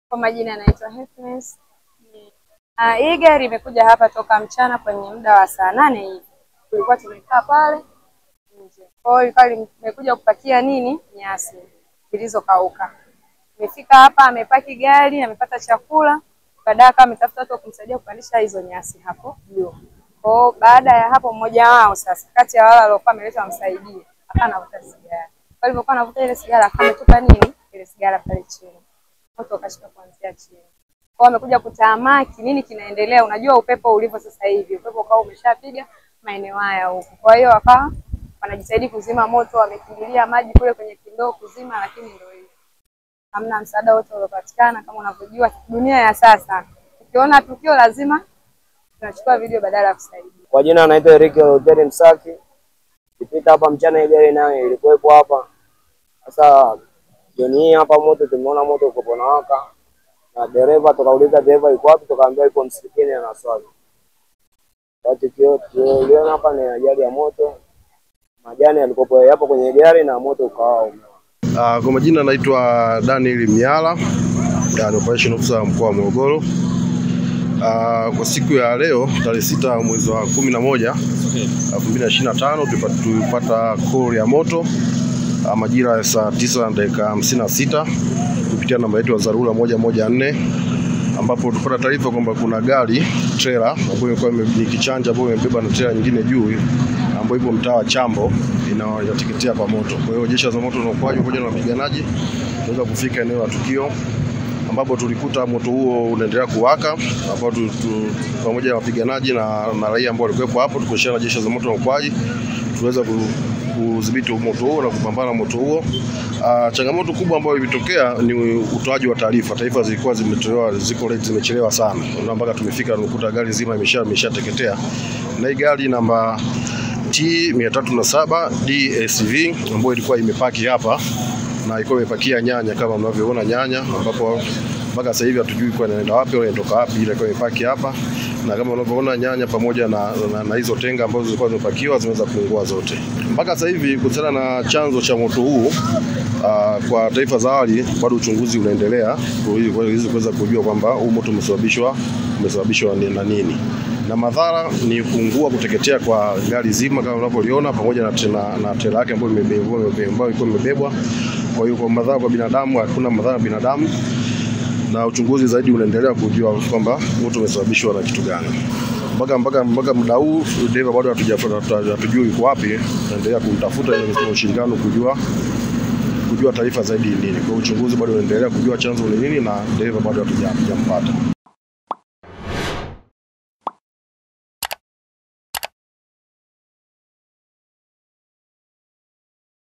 Kwa majina anaitwa Happiness. Hii gari imekuja hapa toka mchana kwenye muda wa saa 8 hivi. Tulikuwa tumekaa pale nje. Kwa hiyo imekuja kupakia nini? Nyasi zilizokauka. Imefika hapa amepaki gari, amepata chakula, baadaye kama ametafuta watu kumsaidia kupandisha hizo nyasi hapo juu. Kwa baada ya hapo mmoja wao sasa kati ya wale waliokuwa ameleta wamsaidie, akavuta sigara. Kwa hivyo anavuta ile sigara akametupa nini? Ile sigara pale chini. Moto ukashika kuanzia chini. Kwa amekuja kutamaki nini kinaendelea. Unajua upepo ulivyo sasa hivi. Upepo ukao umeshapiga maeneo haya huko. Kwa hiyo wakawa wanajitahidi kuzima moto, wamekimbilia maji kule kwenye kindoo kuzima, lakini ndio hivyo. Hamna msaada wote uliopatikana. Kama unavyojua dunia ya sasa, ukiona tukio lazima tunachukua video badala ya kusaidia. Kwa jina anaitwa Eric Oderi Msaki. Nilipita hapa mchana ile gari nayo ilikuwepo hapa. Sasa jioni hapa moto tumeona moto uko unawaka. Na dereva tukauliza dereva yuko wapi, tukaambiwa yuko msikitini na swali. Wakati tuliona hapa ni ajali ya moto. Majani yalikopo hapo kwenye gari na moto ukawaka. Kwa majina naitwa Daniel Miala, operation officer mkoa wa Morogoro. Kwa siku ya leo tarehe 6 mwezi wa 11 2025 tulipata call ya moto majira ya saa 9:56 kupitia namba yetu ya dharura 114, ambapo tulipata taarifa kwamba kuna gari trailer ambayo ilikuwa ni kichanja ambayo imebeba na trailer nyingine juu ambayo ipo mtaa wa Chambo inateketea kwa moto. Kwa hiyo jeshi la zimamoto na uokoaji pamoja na wapiganaji tuweza kufika eneo la tukio, ambapo tulikuta moto huo unaendelea kuwaka, ambapo pamoja na wapiganaji na raia ambao walikuwepo hapo tukishirikiana na jeshi la zimamoto na uokoaji tuweza kudhibiti moto huo na kupambana na moto huo. Changamoto kubwa ambayo imetokea ni utoaji wa taarifa. Taarifa zilikuwa zimechelewa sana. Mpaka tumefika tunakuta gari zima imeshateketea. Na hii gari namba T307 DSV ambayo ilikuwa imepaki hapa na ilikuwa imepakia nyanya kama mnavyoona nyanya, ambapo mpaka sasa hivi hatujui kwa inaenda wapi au inatoka wapi, ile ilikuwa imepaki hapa. Na kama unavyoona nyanya pamoja na hizo tenga ambazo zilikuwa zimepakiwa zimeweza kuungua zote. Mpaka sasa hivi kuhusiana na chanzo cha moto huu, kwa taarifa za awali bado uchunguzi unaendelea ili kuweza kujua kwamba huu moto umesababishwa na nini. Na madhara ni kuungua, kuteketea kwa gari zima kama unavyoliona, pamoja na trailer yake ambayo ilikuwa imebebwa. Kwa hiyo kwa madhara kwa binadamu hakuna madhara binadamu, na uchunguzi zaidi unaendelea kujua kwamba moto umesababishwa na kitu gani. Mpaka muda huu dereva bado hatujui yuko wapi. Tunaendelea kumtafuta ili ushirikiano kujua taarifa zaidi nini. Kwa uchunguzi bado unaendelea kujua chanzo ni nini, na dereva bado hatujampata.